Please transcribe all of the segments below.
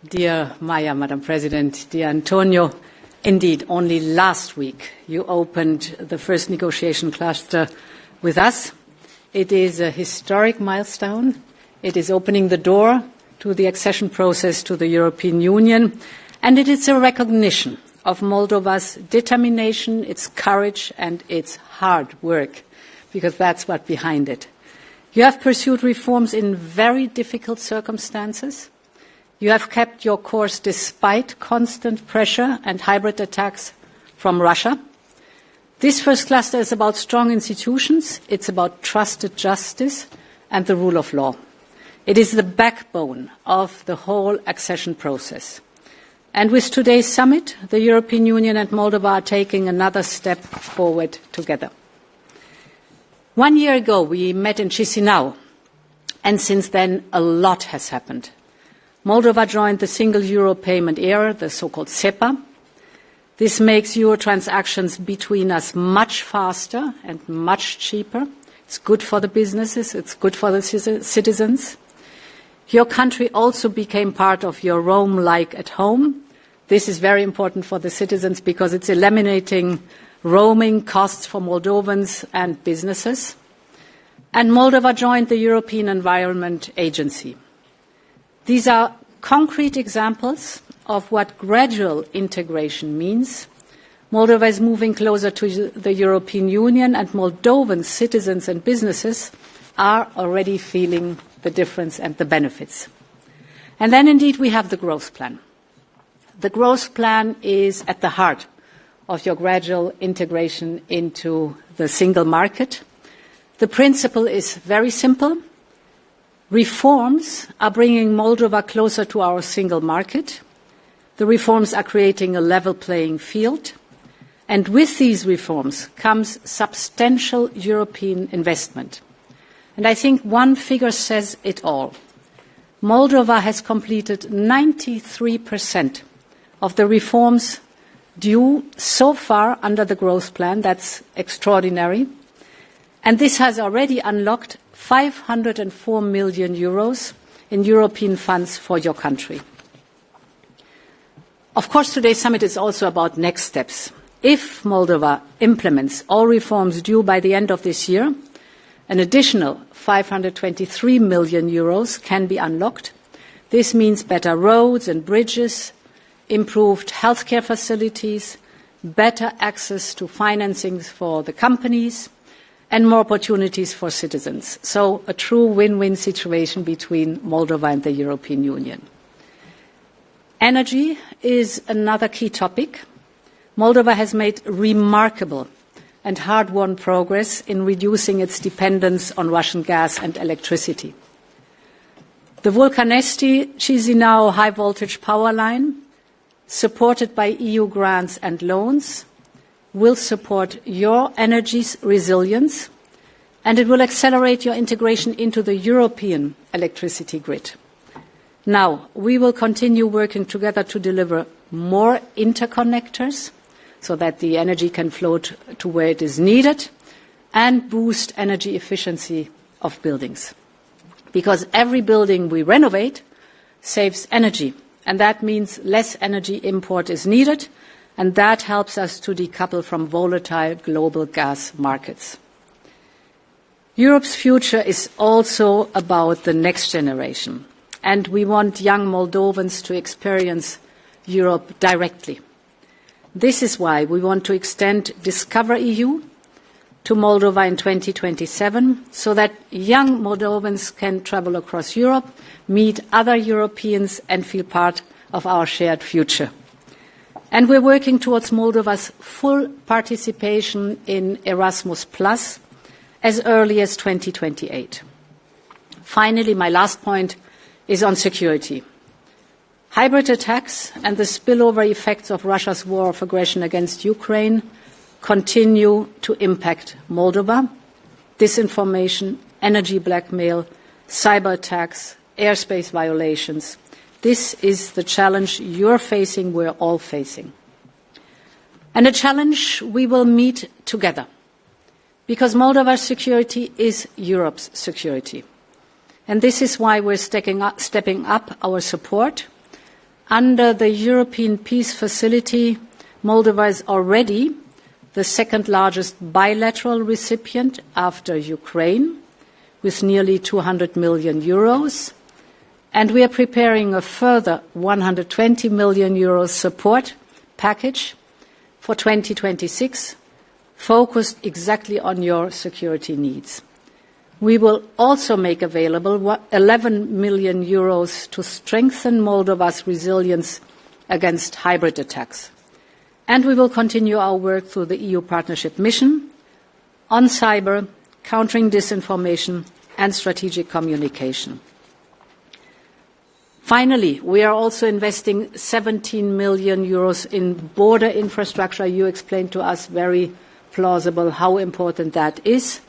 Dear Maia, Madam President, dear Antonio, indeed, only last week you opened the first negotiation cluster with us. It is a historic milestone. It is opening the door to the accession process to the European Union, and it is a recognition of Moldova's determination, its courage, and its hard work, because that's what's behind it. You have pursued reforms in very difficult circumstances. You have kept your course despite constant pressure and hybrid attacks from Russia. This first cluster is about strong institutions. It's about trusted justice and the rule of law. It is the backbone of the whole accession process. And with today's summit, the European Union and Moldova are taking another step forward together. 1 year ago, we met in Chisinau, and since then, a lot has happened. Moldova joined the single euro payment era, the so-called SEPA. This makes euro transactions between us much faster and much cheaper. It's good for the businesses, it's good for the citizens. Your country also became part of your Rome like at home. This is very important for the citizens because it's eliminating roaming costs for Moldovans and businesses. And Moldova joined the European Environment Agency. These are concrete examples of what gradual integration means. Moldova is moving closer to the European Union, and Moldovan citizens and businesses are already feeling the difference and the benefits. And then indeed we have the growth plan. The growth plan is at the heart of your gradual integration into the single market. The principle is very simple. Reforms are bringing Moldova closer to our single market. The reforms are creating a level playing field. And with these reforms comes substantial European investment. And I think one figure says it all. Moldova has completed 93% of the reforms due so far under the growth plan. That's extraordinary. And this has already unlocked 504 million euros in European funds for your country. Of course, today's summit is also about next steps. If Moldova implements all reforms due by the end of this year, an additional 523 million euros can be unlocked. This means better roads and bridges, improved healthcare facilities, better access to financing for the companies, and more opportunities for citizens. So a true win-win situation between Moldova and the European Union. Energy is another key topic. Moldova has made remarkable and hard-won progress in reducing its dependence on Russian gas and electricity. The Vulcanesti-Chisinau high-voltage power line, supported by EU grants and loans, will support your energy's resilience, and it will accelerate your integration into the European electricity grid. Now, we will continue working together to deliver more interconnectors so that the energy can flow to where it is needed and boost energy efficiency of buildings. Because every building we renovate saves energy, and that means less energy import is needed, and that helps us to decouple from volatile global gas markets. Europe's future is also about the next generation, and we want young Moldovans to experience Europe directly. This is why we want to extend Discover EU to Moldova in 2027, so that young Moldovans can travel across Europe, meet other Europeans, and feel part of our shared future. And we're working towards Moldova's full participation in Erasmus+ as early as 2028. Finally, my last point is on security. Hybrid attacks and the spillover effects of Russia's war of aggression against Ukraine continue to impact Moldova. Disinformation, energy blackmail, cyber attacks, airspace violations. This is the challenge you're facing, we're all facing. And a challenge we will meet together, because Moldova's security is Europe's security. And this is why we're stepping up our support Under the European Peace Facility, Moldova is already the second largest bilateral recipient after Ukraine, with nearly 200 million euros. And we are preparing a further 120 million euros support package for 2026, focused exactly on your security needs. We will also make available 11 million euros to strengthen Moldova's resilience against hybrid attacks. And we will continue our work through the EU Partnership Mission on cyber, countering disinformation and strategic communication. Finally, we are also investing 17 million euros in border infrastructure. You explained to us very plausible how important that is.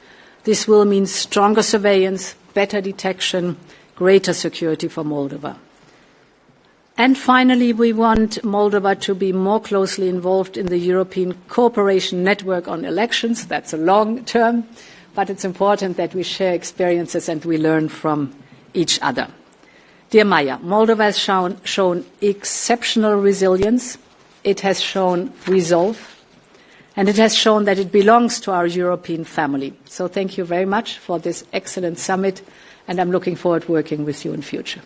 This will mean stronger surveillance, better detection, greater security for Moldova. And finally, we want Moldova to be more closely involved in the European Cooperation Network on Elections. That's a long term, but it's important that we share experiences and we learn from each other. Dear Maia, Moldova has shown exceptional resilience. It has shown resolve. And it has shown that it belongs to our European family. So thank you very much for this excellent summit, and I'm looking forward to working with you in future.